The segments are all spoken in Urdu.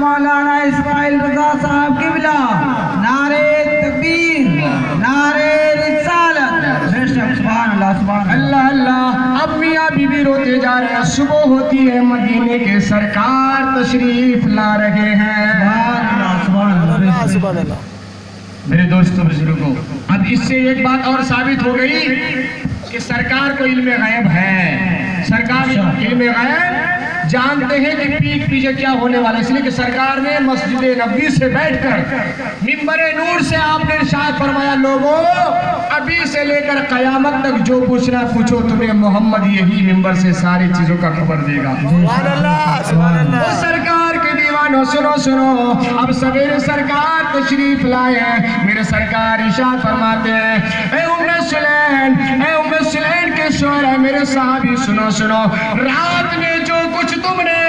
مولانا اسماعیل رضا صاحب قبلہ، نعرہ تکبیر، نعرہ رسالت، بے شک سبحان اللہ سبحان اللہ اللہ۔ اب میاں بی بی روتے جا رہے ہیں، صبح ہوتی ہے، مدینے کے سرکار تشریف لا رہے ہیں۔ سبحان اللہ۔ میرے دوستو بزرگوں، اب اس سے ایک بات اور ثابت ہو گئی کہ سرکار کو علم غیب ہے۔ سرکار علم غیب جانتے ہیں کہ پیٹ پیچھے کیا ہونے والا ہے، اس لیے کہ سرکار نے مسجد نبوی سے بیٹھ کر منبر نور سے آپ نے ارشاد فرمایا، لوگوں ابھی سے لے کر قیامت تک جو پوچھنا پوچھو، تمہیں محمد یہی منبر سے ساری چیزوں کا خبر دے گا۔ سبحان اللہ سبحان اللہ۔ سرکار کے دیوانوں سنو سنو، اب سویرے سرکار تشریف لائے ہیں، میرے سرکار ارشاد فرماتے ہیں، اے ام سلیم، اے ام سلیم کے شوہر ہے میرے صحابی، سنو سنو، رات میں جو کچھ تم نے،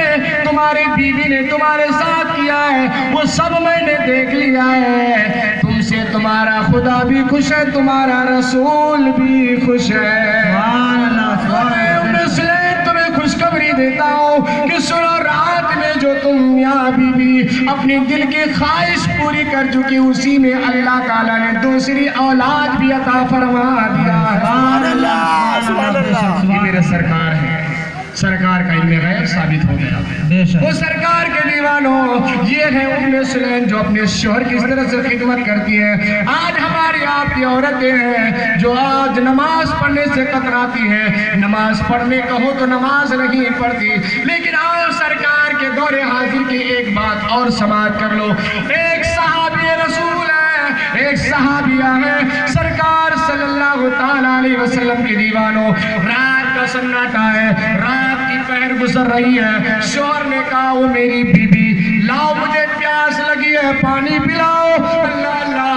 تمہاری بیوی نے تمہارے ساتھ کیا ہے وہ سب میں نے دیکھ لیا ہے۔ تم سے تمہارا خدا بھی خوش ہے، تمہارا رسول بھی خوش ہے۔ سبحان اللہ سبحان اللہ۔ تمہیں خوشخبری دیتا ہوں کہ سنو، رات میں جو تم میاں بی بی اپنی دل کی خواہش پوری کر چکی، اسی میں اللہ تعالیٰ نے دوسری اولاد بھی عطا فرما دیا۔ سبحان اللہ سبحان اللہ۔ یہ میرے سرکار ہے، سرکار کا علم غیب ثابت ہو گیا۔ بے شک۔ وہ سرکار کے دیوانوں، یہ ہے ام سلیم جو اپنے شوہر کی اس طرح سے خدمت کرتی ہے۔ آج ہماری آپ کی عورتیں ہیں جو آج نماز پڑھنے سے کتراتی ہیں، نماز پڑھنے کہو تو نماز نہیں پڑھتی، لیکن آؤ سرکار کے دور حاضر کی ایک بات اور سماعت کر لو۔ ایک صحابی رسول ہے، ایک صحابیہ ہے، سرکار صلی اللہ تعالیٰ علیہ وسلم کے دیوانوں، رات کا سناٹا ہے، رات کی پہر گزر رہی ہے، شوہر نے کہا، وہ میری بی بی لاؤ مجھے پیاس لگی ہے، پانی پلاؤ۔ اللہ اللہ،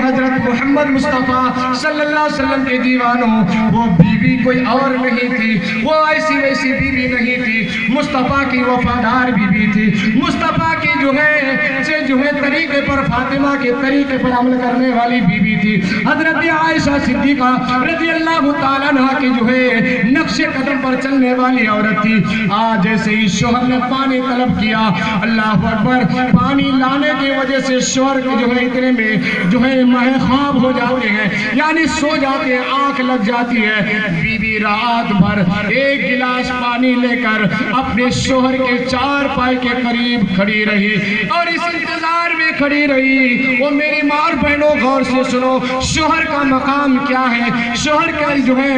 حضرت محمد مصطفیٰ صلی اللہ علیہ وسلم کے دیوانوں، وہ بیوی کوئی اور نہیں تھی، وہ ایسی ویسی بیوی نہیں تھی، مصطفیٰ کی وفادار بیوی تھی، مصطفیٰ کی جو ہے طریقے پر، فاطمہ کے طریقے پر عمل کرنے والی بیوی تھی، حضرت عائشہ صدیقہ رضی اللہ تعالیٰ عنہ کی جو ہے نقش قدم پر چلنے والی عورت تھی۔ آج جیسے ہی شوہر نے پانی طلب کیا، اللہ اکبر، پانی لانے کی وجہ سے شوہر کے جو ہے اتنے میں جو ہے ماہ خواب ہو جاتے ہیں، یعنی سو جاتے ہیں، آنکھ لگ جاتی ہے۔ بی بی رات بھر ایک گلاس پانی لے کر اپنے شوہر کے چار پائے کے قریب کھڑی رہی اور اس انتظار میں کھڑی رہی۔ وہ میری ماں اور بہنوں غور سے سنو، شوہر کا مقام کیا ہے، شوہر کا جو ہے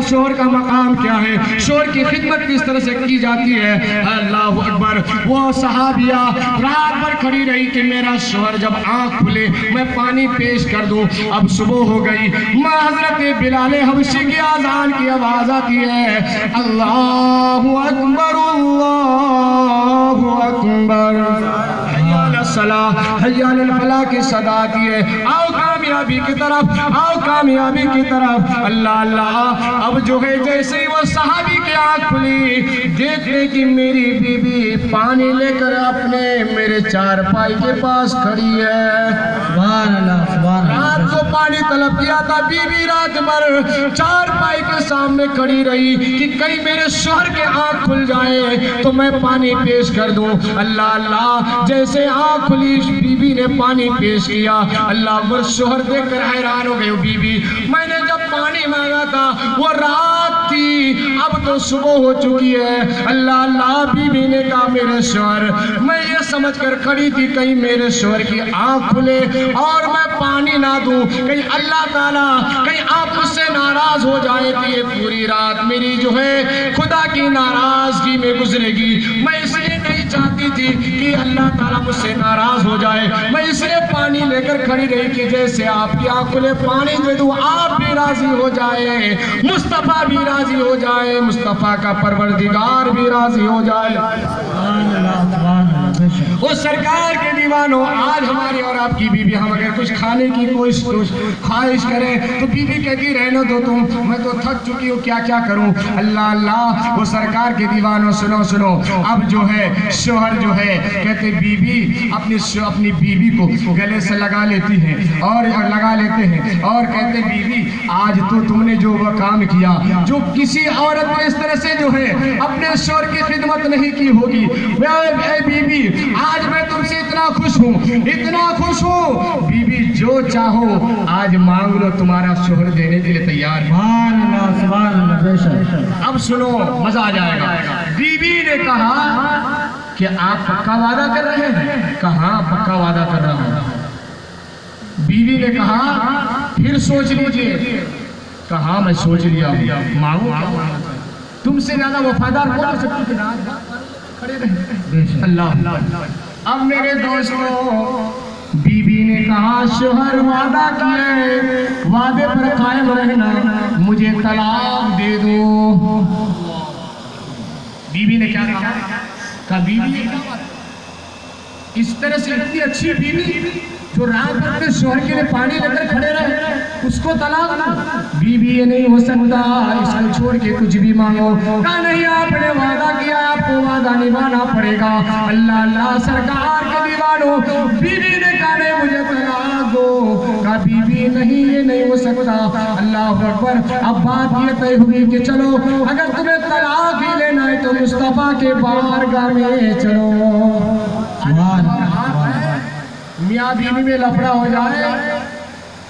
شوہر کا مقام کیا ہے، شوہر کی خدمت کس طرح سے کی جاتی ہے۔ اللہ اکبر، وہ صحابیہ رات بھر کھڑی رہی کہ میرا شوہر جب آنکھ کھلے میں پانی پیش کر دوں۔ اب صبح ہو گئی، ماں حضرت بلال حبشی کی آذان کی آواز آتی ہے، اللہ اکبر اللہ اکبر، حی علی الصلاۃ حی علی الفلاح کی صدا آتی ہے، آؤ کامیابی کی طرف، آؤ کامیابی کی طرف۔ اللہ اللہ، اب جو ہے جیسے ہی وہ صحابی کی آنکھ کھلی، دیکھنے کی میری بی بی پانی لے کر اپنے میرے چار پائی کے پاس کھڑی ہے۔ سبحان اللہ سبحان اللہ۔ رات کو پانی طلب کیا تھا، بی بی رات بھر چار پائی کے سامنے کھڑی رہی کہ کہیں میرے شوہر کے آنکھ کھل جائے تو میں پانی پیش کر دوں۔ اللہ اللہ، جیسے آنکھ کھلی بی بی نے پانی پیش کیا، اللہ اکبر، شوہر دیکھ کر حیران ہو گئے، بی بی میں نے جب پانی مانگا تھا وہ رات تھی، اب تو صبح ہو چکی ہے۔ اللہ اللہ، بی بی نے کہا میرے شوہر، میں یہ سمجھ کر کھڑی تھی کہیں میرے شوہر کی آنکھ کھلے اور میں پانی نہ دوں، کہیں اللہ تعالیٰ کہیں آپ مجھ سے ناراض ہو جائے کہ یہ پوری رات میری جو ہے خدا کی ناراضگی میں گزرے گی۔ میں اس لیے نہیں چاہتی تھی کہ اللہ تعالیٰ مجھ سے ناراض ہو جائے، میں اس لیے پانی لے کر کھڑی رہی کہ جیسے آپ کی آنکھ کھلے پانی دے دوں، آپ بھی راضی ہو جائے، مصطفیٰ بھی راضی ہو جائے، مصطفیٰ کا پروردگار بھی راضی ہو جائے۔ سبحان اللہ سبحان اللہ۔ وہ سرکار کے دیوانوں، آج ہماری اور آپ کی بیوی ہم اگر کچھ کھانے کی کوئی خواہش کریں تو بیوی کہتی رہنے دو تم، میں تو تھک چکی ہوں، کیا کیا کروں۔ اللہ اللہ، وہ سرکار کے دیوانوں سنو سنو، اب جو ہے شوہر جو ہے کہتے بیوی اپنی بیوی کو گلے سے لگا لیتی ہے اور لگا لیتے ہیں اور کہتے بیوی آج تو تم نے جو وہ کام کیا جو کسی عورت نے اس طرح سے جو ہے اپنے شوہر کی خدمت نہیں کی ہوگی۔ اے بیوی آج میں تم سے اتنا خوش ہوں، اتنا خوش ہوں، بیوی جو چاہو آج مانگ لو، تمہارا شوہر دینے کے لیے تیار ہے۔ سبحان اللہ سبحان اللہ، بے شک۔ اب سنو مزہ آ جائے گا۔ بیوی نے کہا کہ آپ پکا وعدہ کر رہے ہیں؟ کہاں پکا وعدہ کر رہا ہوں۔ بیوی نے کہا پھر سوچ لیجئے۔ کہا میں سوچ لیا ہوں، مانگو کیا؟ تم سے زیادہ وفادار کون ہو سکتی ہے؟ کھڑے رہے اللہ۔ اب میرے دوستو، بیوی نے کہا شوہر وعدہ کیے، وعدے پر قائم رہنا، مجھے طلاق دے دو۔ بیوی نے کیا کہا؟ بیوی نے کہا اس طرح سے اتنی اچھی بیوی جو رات بھر اپنے شوہر کے لیے پانی لے کر کھڑے رہے، اس کو طلاق دو؟ بیوی یہ نہیں ہو سکتا، اس کو چھوڑ کے کچھ بھی مانگو۔ کہا نہیں، آپ نے وعدہ کیا، آپ کو وعدہ نبھانا پڑے گا۔ اللہ اللہ سرکار کے دیوانوں، بیوی نے کہا نہیں مجھے طلاق دو۔ کہا بیوی نہیں، یہ نہیں ہو سکتا۔ اللہ اکبر۔ اب بات یہ طے ہوئی کہ چلو اگر تمہیں طلاق ہی لینا ہے تو مصطفیٰ کے بارگاہ میں چلو۔ سبحان اللہ۔ میاں بیوی میں لفڑا ہو جائے،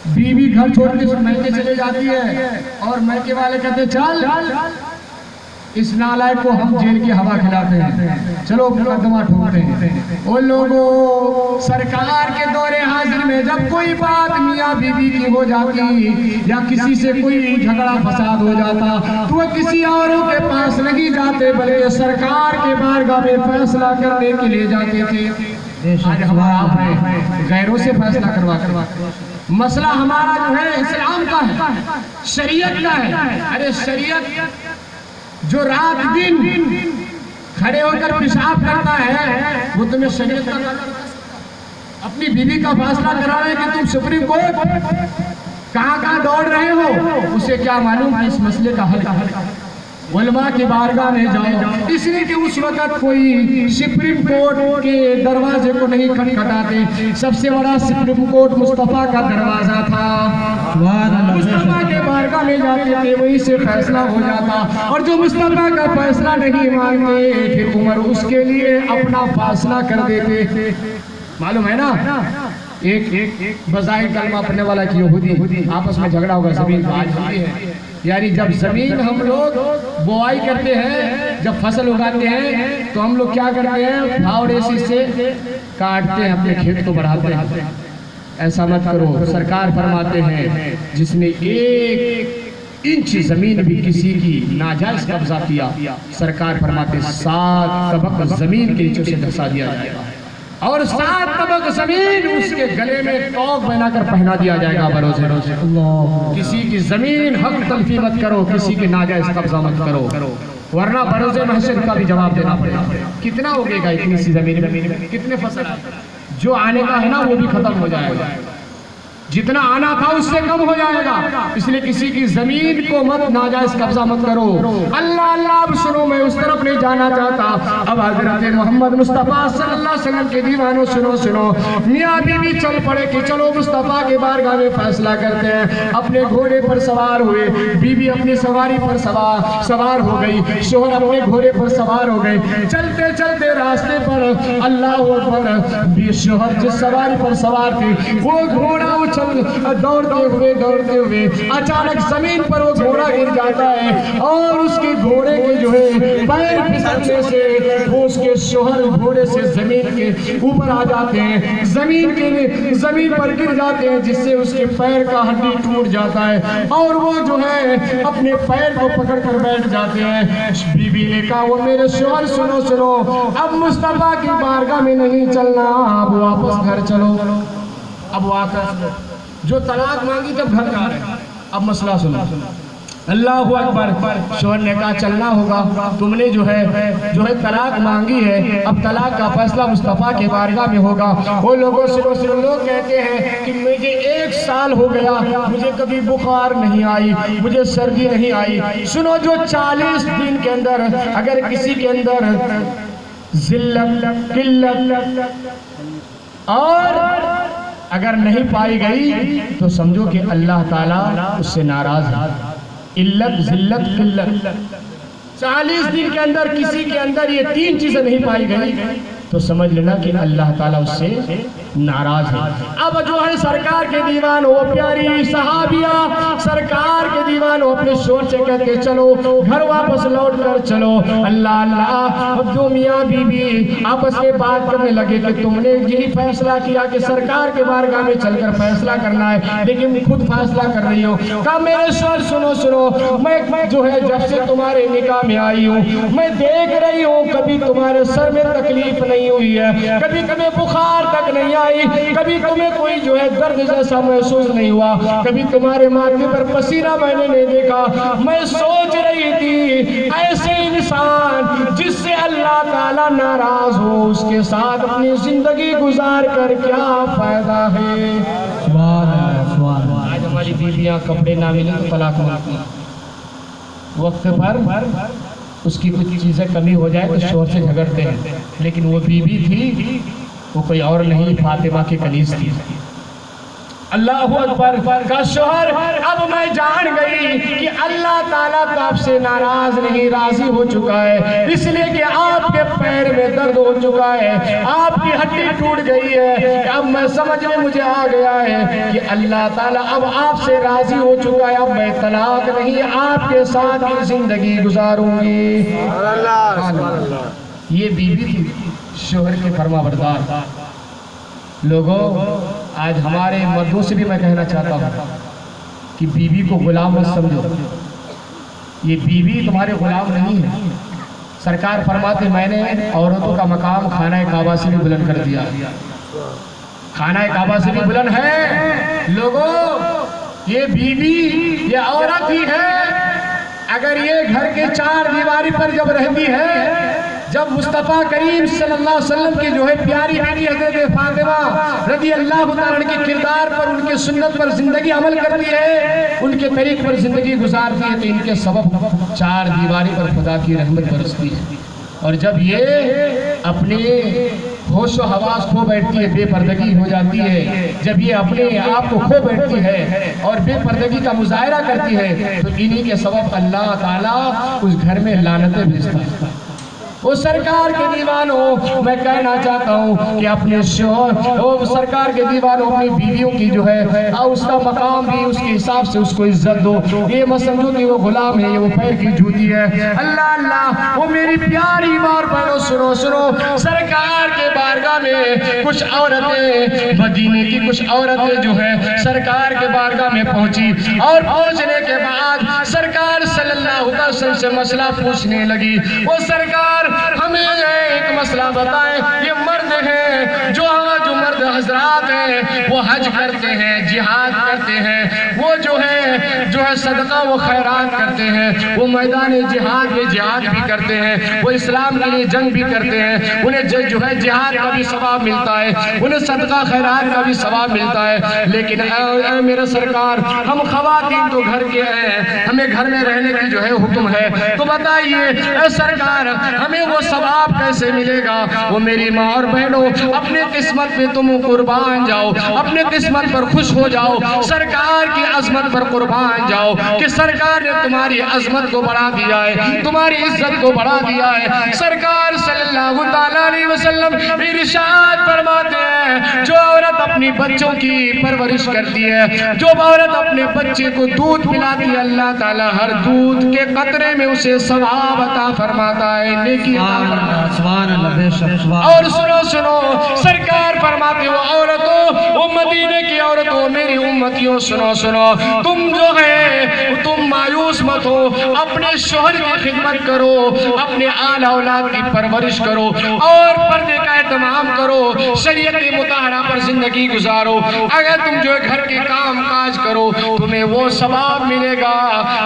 بیوی گھر چھوڑ کے میکے چلے جاتی ہے اور میکے والے کہتے چل اس نالائق کو ہم جیل کی ہوا کھلاتے ہیں، چلو مقدمہ ٹھوکتے ہیں۔ وہ لوگوں سرکار کے دور حاضر میں جب کوئی بات میاں بیوی کی ہو جاتی یا کسی سے کوئی جھگڑا فساد ہو جاتا تو وہ کسی اوروں کے پاس نہیں جاتے بلکہ سرکار کے بارگاہ میں فیصلہ کرنے کے لیے جاتے تھے۔ آج ہمارا غیروں سے فیصلہ کروا مسئلہ ہمارا جو ہے اسلام کا ہے، شریعت کا ہے۔ ارے شریعت جو رات دن کھڑے ہو کر پیشاب کرتا ہے وہ تمہیں شریعت کا اپنی بیوی کا فیصلہ کرا رہے کہ تم سپریم کورٹ کہاں دوڑ رہے ہو، اسے کیا معلوم ہے اس مسئلے کا حل۔ علماء کی بارگاہ میں جاؤ، اس لیے کہ اس وقت کوئی سپریم کورٹ کے دروازے کو نہیں کھٹکھٹاتے، سب سے بڑا سپریم کورٹ مصطفیٰ کا دروازہ تھا۔ مصطفیٰ کے بارگاہ میں جاتے تھے، وہیں سے فیصلہ ہو جاتا، اور جو مصطفیٰ کا فیصلہ نہیں مانتے پھر عمر اس کے لیے اپنا فیصلہ کر دیتے۔ معلوم ہے نا، ایک بظاہر کلمہ پڑھنے والا کہ یہودی آپس میں جھگڑا ہوگا زمین کا، آج ہوتی ہے یعنی جب زمین ہم لوگ بوائی کرتے ہیں، جب فصل اگاتے ہیں تو ہم لوگ کیا کرتے ہیں، پھاوڑے سے کاٹتے ہیں، اپنے کھیت کو بڑھاتے ہیں۔ ایسا مت کرو، سرکار فرماتے ہیں جس نے 1 انچ زمین بھی کسی کی ناجائز قبضہ کیا، سرکار فرماتے 7 طبق زمین کے نیچے سے دھسا دیا جائے گا، اور 7 طبق زمین اس کے گلے میں توق بنا کر پہنا دیا جائے گا بروز روز۔ کسی کی زمین حق تلفی مت کرو، کسی کی ناجائز قبضہ مت کرو، ورنہ بروز محشر کا بھی جواب دینا پڑے گا۔ کتنا ہوگے گا اتنی سی زمین میں، کتنے فصل جو آنے کا ہے نا وہ بھی ختم ہو جائے گا، جتنا آنا تھا اس سے کم ہو جائے گا، اس لیے کسی کی زمین کو مت ناجائز قبضہ مت کرو۔ اللہ اللہ، اب سنو، میں اس طرف نہیں جانا چاہتا، اب حضرت محمد مصطفیٰ صلی اللہ علیہ وسلم کے دیوانوں سنو، میاں بیوی چل پڑے کہ چلو مصطفیٰ کے بارگاہ میں فیصلہ کرتے ہیں۔ اپنے گھوڑے پر سوار ہوئے، بیوی اپنی سواری پر سوار ہو گئی، شوہر اپنے گھوڑے پر سوار ہو گئے، چلتے چلتے راستے پر اللہ اکبر، شوہر جس سواری پر سوار تھی وہ گھوڑا دوڑتے ہوئے اچانک زمین پر وہ گھوڑا گر جاتا ہے، اور اس کے گھوڑے کے جو ہے پیر پھسلنے سے وہ اس کے شوہر گھوڑے سے زمین کے اوپر آ جاتے ہیں، زمین پر گر جاتے ہیں، جس سے اس کے پیر کا ہڈی ٹوٹ جاتا ہے، اور وہ جو ہے اپنے پیر کو پکڑ کر بیٹھ جاتے ہیں۔ بیوی نے کہا وہ میرے شوہر سنو، اب مصطفیٰ کی بارگاہ میں نہیں چلنا، اب واپس گھر چلو۔ اب واقع جو طلاق مانگی جب گھر جا رہے، اب مسئلہ سنو۔ اللہ اکبر، شوہر نے کہا چلنا ہوگا، تم نے جو ہے طلاق مانگی ہے، اب طلاق کا فیصلہ مصطفیٰ کے بارگاہ میں ہوگا۔ وہ لوگوں سے لوگ کہتے ہیں کہ مجھے 1 سال ہو گیا، مجھے کبھی بخار نہیں آئی، مجھے سردی نہیں آئی۔ سنو، جو 40 دن کے اندر اگر کسی کے اندر ذلت، قلت اور اگر نہیں پائی گئی تو سمجھو کہ اللہ تعالیٰ اس سے ناراض ہے۔ علت، ذلت، قلت، 40 دن کے اندر کسی کے اندر یہ 3 چیزیں نہیں پائی گئی تو سمجھ لینا کہ اللہ تعالیٰ اس سے ناراض ہے۔ اب جو ہے سرکار کے دیوان ہو پیاری صحابیہ سرکار کے دیوان ہو اپنے شور سے کہتے چلو گھر واپس لوٹ کر چلو۔ اللہ اللہ اب دو میاں بی بی آپس میں بات کرنے لگے کہ تم نے یہی فیصلہ کیا کہ سرکار کے بارگاہ میں چل کر فیصلہ کرنا ہے لیکن خود فیصلہ کر رہی ہو۔ کہا میرے شور سنو سنو، میں جو ہے جب سے تمہارے نکاح میں آئی ہوں میں دیکھ رہی ہوں کبھی تمہارے سر میں تکلیف نہیں ہوئی ہے، کبھی کبھی بخار تک نہیں آئی، کبھی تمہیں کوئی جو ہے درد جیسا محسوس نہیں ہوا، کبھی تمہارے ماتھے پر پسینہ میں نے نہیں دیکھا۔ میں سوچ رہی تھی ایسے انسان جس سے اللہ تعالیٰ ناراض ہو اس کے ساتھ اپنی زندگی گزار کر کیا فائدہ ہے۔ سبحان اللہ سبحان اللہ۔ آج ہماری بیویاں کپڑے نہ ملیں تو طلاق مانگتی ہیں، وقت پر اس کی کچھ چیزیں کمی ہو جائے تو شوہر سے جھگڑتے ہیں، لیکن وہ بیوی تھی وہ کوئی اور نہیں فاطمہ کی کنیز تھی۔ اللہ اکبر کا شوہر اب میں جان گئی کہ اللہ تعالیٰ تو آپ سے ناراض نہیں راضی ہو چکا ہے، اس لیے کہ آپ کے پیر میں درد ہو چکا ہے، آپ کی ہڈی ٹوٹ گئی ہے۔ اب میں سمجھ میں مجھے آ گیا ہے کہ اللہ تعالیٰ اب آپ سے راضی ہو چکا ہے، اب میں طلاق نہیں آپ کے ساتھ ہی زندگی گزاروں گی۔ یہ بیوی تھی شوہر کے فرما بردار۔ لوگوں آج ہمارے مردوں سے بھی میں کہنا چاہتا ہوں کہ بیوی کو غلام مت سمجھو، یہ بیوی تمہارے غلام نہیں ہے۔ سرکار فرماتے میں نے عورتوں کا مقام خانہ کعبہ سے بھی بلند کر دیا، خانہ کعبہ سے بھی بلند ہے۔ لوگوں یہ بیوی یہ عورت ہی ہے، اگر یہ گھر کے چار دیواری پر جب رہتی ہے، جب مصطفیٰ کریم صلی اللہ علیہ وسلم کی جو ہے پیاری بیٹی حضرت فاطمہ رضی اللہ تعالیٰ عنہ کے کردار پر ان کے سنت پر زندگی عمل کرتی ہے، ان کے طریق پر زندگی گزارتی ہے، تو ان کے سبب چار دیواری پر خدا کی رحمت برستی ہے۔ اور جب یہ اپنے ہوش و حواس کھو بیٹھتی ہے، بے پردگی ہو جاتی ہے، جب یہ اپنے آپ کو کھو بیٹھتی ہے اور بے پردگی کا مظاہرہ کرتی ہے، تو انہی کے سبب اللہ تعالیٰ اس گھر میں لعنتیں بھیجتا ہے۔ وہ سرکار کے دیوانوں میں کہنا چاہتا ہوں کہ اپنے شوہر وہ سرکار کے دیوانوں اپنی بیویوں کی جو ہے اس کا مقام بھی اس کے حساب سے اس کو عزت دو۔ یہ مت سمجھو کہ وہ غلام ہے، یہ وہ پیر کی جوتی ہے۔ اللہ اللہ وہ میری پیاری ماں بہنوں سنو سنو، سرکار کے بارگاہ میں کچھ عورتیں مدینے کی کچھ عورتیں جو ہے سرکار کے بارگاہ میں پہنچی، اور پہنچنے کے بعد سرکار صلی اللہ علیہ وسلم سے مسئلہ پوچھنے لگی۔ وہ سرکار ہمیں ایک مسئلہ بتائیں، یہ مرد ہیں جو مرد حضرات ہیں وہ حج کرتے ہیں، جہاد کرتے ہیں، وہ جو ہے صدقہ و خیرات کرتے ہیں، وہ میدان جہاد میں جہاد بھی کرتے ہیں، وہ اسلام کے لیے جنگ بھی کرتے ہیں، انہیں جو ہے جہاد کا بھی ثواب ملتا ہے، انہیں صدقہ خیرات کا بھی ثواب ملتا ہے، لیکن اے میرے سرکار ہم خواتین تو گھر کے ہیں، ہمیں گھر میں رہنے کی جو ہے حکم ہے، تو بتائیے اے سرکار ہمیں وہ ثواب کیسے ملے گا؟ وہ میری ماں اور بہنوں اپنے قسمت میں تم قربان جاؤ، اپنے قسمت پر خوش ہو جاؤ، سرکار کی عظمت پر قربان جاؤ کہ سرکار نے تمہاری عظمت کو بڑھا دیا ہے، تمہاری عزت کو بڑھا دیا ہے۔ سرکار صلی اللہ علیہ وسلم ارشاد فرماتے ہیں جو عورت اپنی بچوں کی پرورش کرتی ہے، جو عورت اپنے بچے کو دودھ پلاتی ہے، اللہ تعالیٰ ہر دودھ کے قطرے میں اسے ثواب عطا فرماتا ہے، نیکی عطا فرماتا ہے۔ اور سنو سنو سرکار فرماتے وہ عورتوں، وہ مدینے کی عورتوں، میری امتیوں سنو سنو، تم جو ہے تم مایوس مت ہو، اپنے شوہر کی خدمت کرو، اپنے آل اولاد کی پرورش کرو اور پردے کا اہتمام کرو، شریعت مطہرہ پر زندگی گزارو۔ اگر تم جو گھر کے کام کاج کرو تمہیں وہ ثواب ملے گا،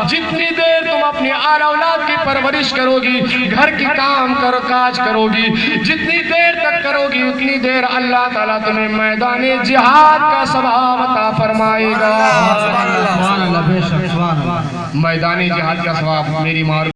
جتنی دیر تم اپنے آل اولاد کی پرورش کرو گی، گھر کی کام کاج کرو گی، جتنی دیر تک کرو گی اتنی دیر اللہ تعالیٰ تمہیں میدان جہاد کا ثواب عطا فرمائے گا۔ میدان جہاد کا ثواب میری ماں